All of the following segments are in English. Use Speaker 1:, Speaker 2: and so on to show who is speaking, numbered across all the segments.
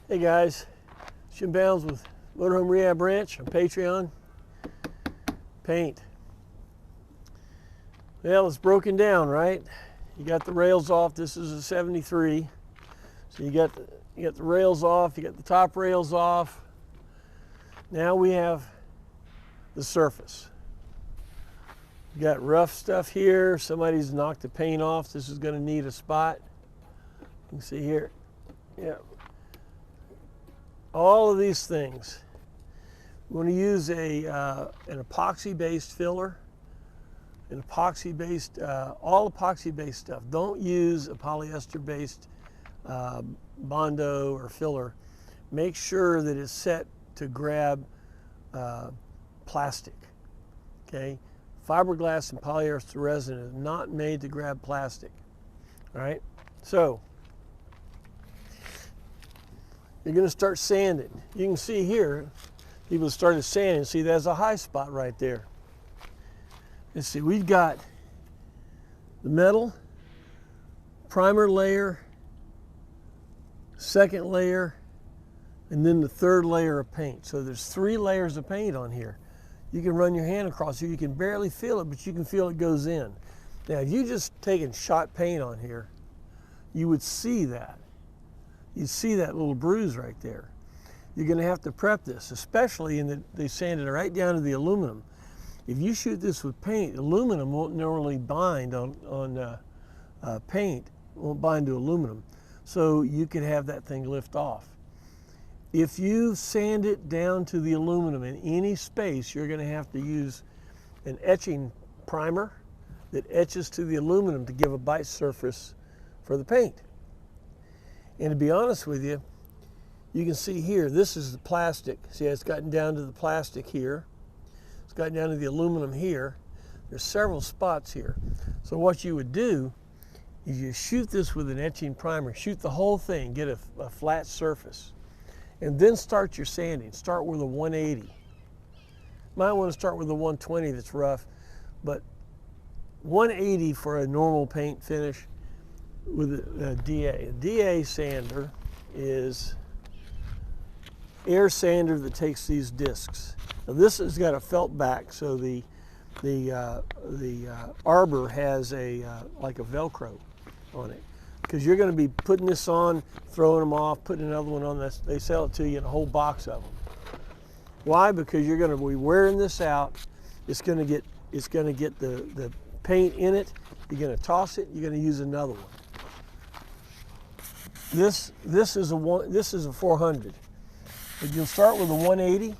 Speaker 1: Hey guys, Jim Bounds with Motorhome Rehab Branch on Patreon. Paint. Well, it's broken down, right? You got the rails off. This is a 73. So you got the rails off, you got the top rails off. Now we have the surface. You got rough stuff here. Somebody's knocked the paint off. This is going to need a spot. You can see here. Yeah. All of these things. We want to use an epoxy-based filler, all epoxy-based stuff. Don't use a polyester-based Bondo or filler. Make sure that it's set to grab plastic. Okay, fiberglass and polyester resin is not made to grab plastic. All right, so you're going to start sanding. You can see here, people started sanding. See, there's a high spot right there. Let's see, we've got the metal, primer layer, second layer, and then the third layer of paint. So there's 3 layers of paint on here. You can run your hand across here. You can barely feel it, but you can feel it goes in. Now, if you just taken shot paint on here, you would see that. You see that little bruise right there. You're going to have to prep this, especially in that they sanded it right down to the aluminum. If you shoot this with paint, aluminum won't normally bind on paint, won't bind to aluminum. So you could have that thing lift off. If you sand it down to the aluminum in any space, you're going to have to use an etching primer that etches to the aluminum to give a bite surface for the paint. And to be honest with you, you can see here, this is the plastic. See, it's gotten down to the plastic here. It's gotten down to the aluminum here. There's several spots here. So what you would do is you shoot this with an etching primer, shoot the whole thing, get a flat surface, and then start your sanding. Start with a 180. Might want to start with a 120 that's rough, but 180 for a normal paint finish with a DA. A DA sander is air sander that takes these discs. Now this has got a felt back, so the arbor has like a Velcro on it, because you're going to be putting this on, throwing them off, putting another one on. They sell it to you in a whole box of them. Why? Because you're going to be wearing this out. It's going to get the paint in it. You're going to toss it. You're going to use another one. This is a 400. But you'll start with a 180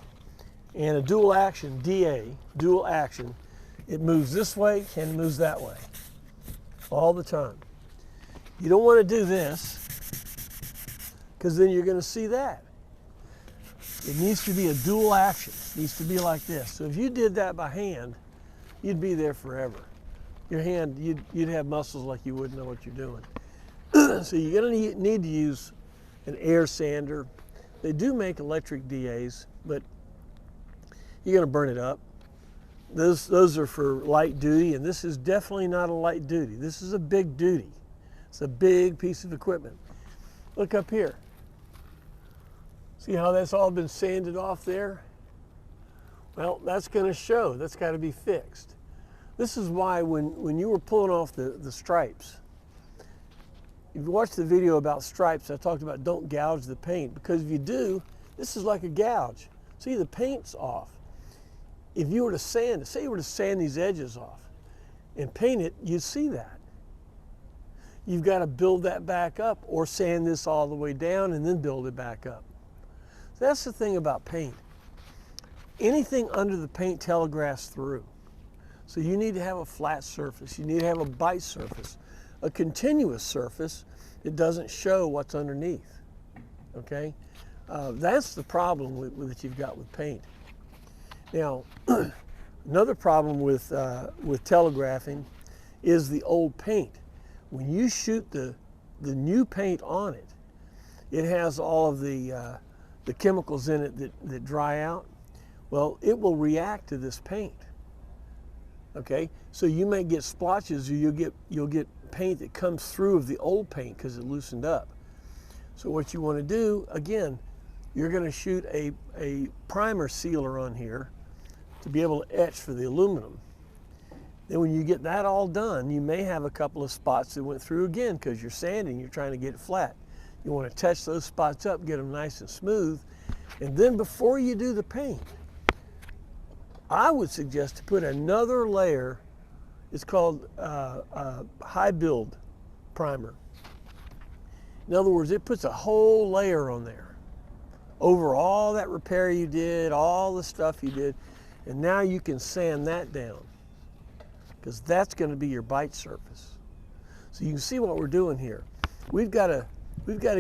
Speaker 1: and a dual action DA, dual action. It moves this way and it moves that way all the time. You don't want to do this, because then you're going to see that. It needs to be a dual action. It needs to be like this. So if you did that by hand, you'd be there forever. Your hand, you'd have muscles like you wouldn't know what you're doing. So you're going to need to use an air sander. They do make electric DAs, but you're going to burn it up. Those are for light duty, and this is definitely not a light duty. This is a big duty. It's a big piece of equipment. Look up here. See how that's all been sanded off there? Well, that's going to show. That's got to be fixed. This is why when you were pulling off the stripes, if you watch the video about stripes, I talked about don't gouge the paint, because if you do, this is like a gouge. See, the paint's off. If you were to sand, say you were to sand these edges off and paint it, you'd see that. You've got to build that back up, or sand this all the way down and then build it back up. So that's the thing about paint. Anything under the paint telegraphs through. So you need to have a flat surface. You need to have a bite surface. A continuous surface that doesn't show what's underneath. Okay, that's the problem that you've got with paint. Now, another problem with telegraphing is the old paint. When you shoot the new paint on it, it has all of the chemicals in it that dry out. Well, it will react to this paint. Okay, so you may get splotches, or you'll get paint that comes through of the old paint because it loosened up. So what you want to do, again, you're going to shoot a primer sealer on here to be able to etch for the aluminum. Then when you get that all done, you may have a couple of spots that went through again because you're sanding, you're trying to get it flat. You want to touch those spots up, get them nice and smooth. And then before you do the paint, I would suggest to put another layer. It's called high build primer. In other words, it puts a whole layer on there over all that repair you did, all the stuff you did, and now you can sand that down because that's going to be your bite surface. So you can see what we're doing here. We've got to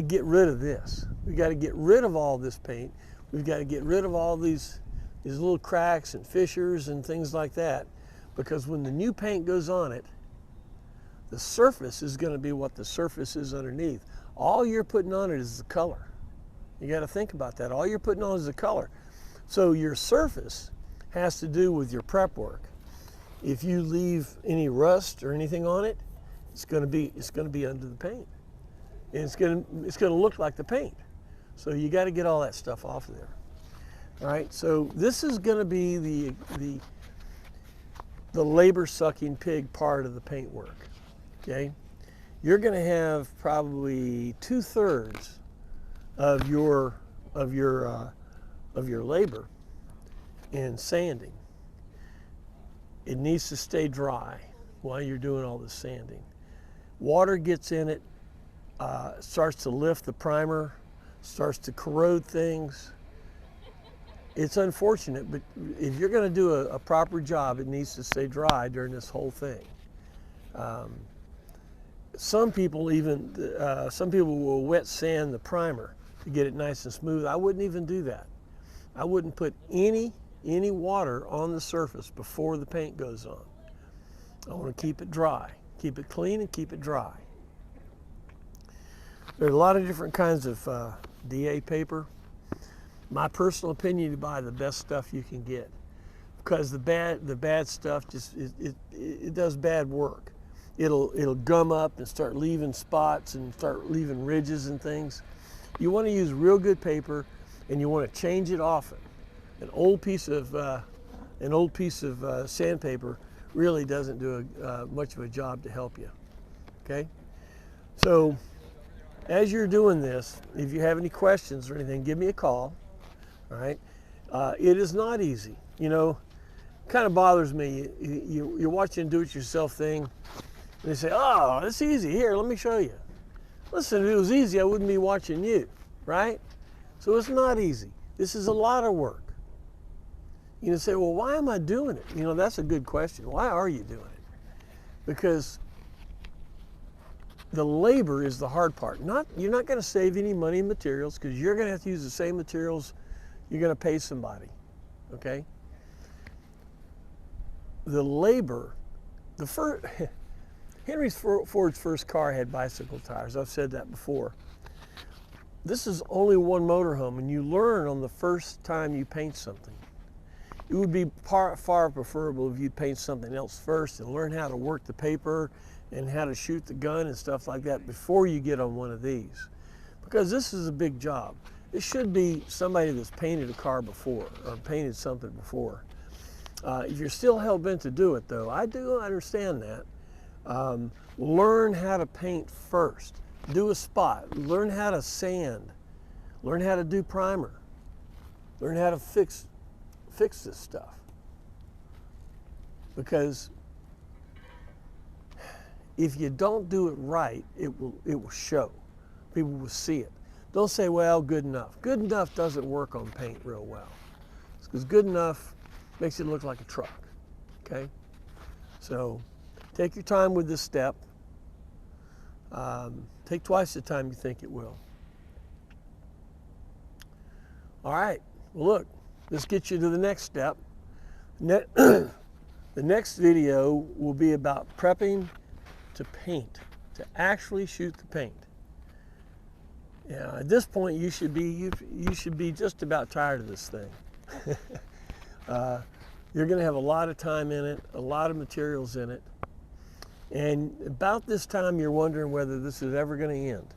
Speaker 1: get rid of this. We've got to get rid of all this paint. We've got to get rid of all these little cracks and fissures and things like that, because when the new paint goes on it, the surface is going to be what the surface is underneath. All you're putting on it is the color. You got to think about that. All you're putting on is the color. So your surface has to do with your prep work. If you leave any rust or anything on it, it's going to be under the paint, and it's going to look like the paint. So you got to get all that stuff off of there. All right. So this is going to be the labor-sucking pig part of the paint work. Okay. You're going to have probably 2/3 of your labor in sanding. It needs to stay dry while you're doing all this sanding. Water gets in it, starts to lift the primer, starts to corrode things. It's unfortunate, but if you're going to do a proper job, it needs to stay dry during this whole thing. Some people will wet sand the primer to get it nice and smooth. I wouldn't even do that. I wouldn't put any water on the surface before the paint goes on. I want to keep it dry, keep it clean and keep it dry. There's a lot of different kinds of DA paper. My personal opinion, you buy the best stuff you can get, because the bad stuff just it does bad work. It'll gum up and start leaving spots and start leaving ridges and things. You want to use real good paper, and you want to change it often. An old piece of sandpaper really doesn't do much of a job to help you. Okay, so as you're doing this, if you have any questions or anything, give me a call. All right, it is not easy. You know, kind of bothers me. You're watching a do-it-yourself thing, and they say, "Oh, it's easy. Here, let me show you." Listen, if it was easy, I wouldn't be watching you, right? So it's not easy. This is a lot of work. You know, say, well, why am I doing it? You know, that's a good question. Why are you doing it? Because the labor is the hard part. You're not going to save any money in materials, because you're going to have to use the same materials you're going to pay somebody, okay? The labor, Henry Ford's first car had bicycle tires. I've said that before. This is only one motorhome, and you learn on the first time you paint something. It would be far preferable if you paint something else first and learn how to work the paper and how to shoot the gun and stuff like that before you get on one of these, because this is a big job. It should be somebody that's painted a car before or painted something before. If you're still hell-bent to do it, though, I do understand that. Learn how to paint first. Do a spot. Learn how to sand. Learn how to do primer. Learn how to fix this stuff. Because if you don't do it right, it will show. People will see it. Don't say, well, good enough. Good enough doesn't work on paint real well. Because good enough makes it look like a truck, okay? So take your time with this step. Take twice the time you think it will. All right, well, look, let's get you to the next step. The next video will be about prepping to paint, to actually shoot the paint. Yeah, at this point, you should be just about tired of this thing. You're going to have a lot of time in it, a lot of materials in it, and about this time, you're wondering whether this is ever going to end.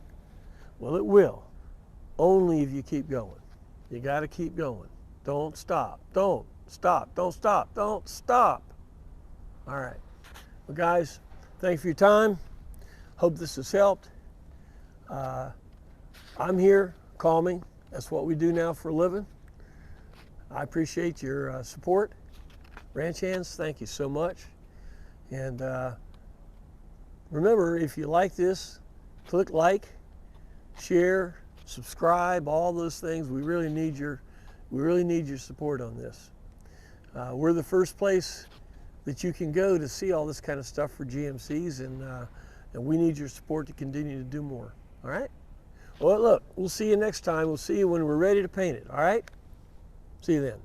Speaker 1: Well, it will. only if you keep going. You got to keep going. Don't stop. Don't stop. Don't stop. Don't stop. All right. Well, guys, thanks for your time. Hope this has helped. I'm here. Call me. That's what we do now for a living. I appreciate your support. Ranch hands, thank you so much. And remember, if you like this, click like, share, subscribe, all those things. We really need your support on this. We're the first place that you can go to see all this kind of stuff for GMCs, and we need your support to continue to do more. All right? Well, look, we'll see you next time. We'll see you when we're ready to paint it. All right? See you then.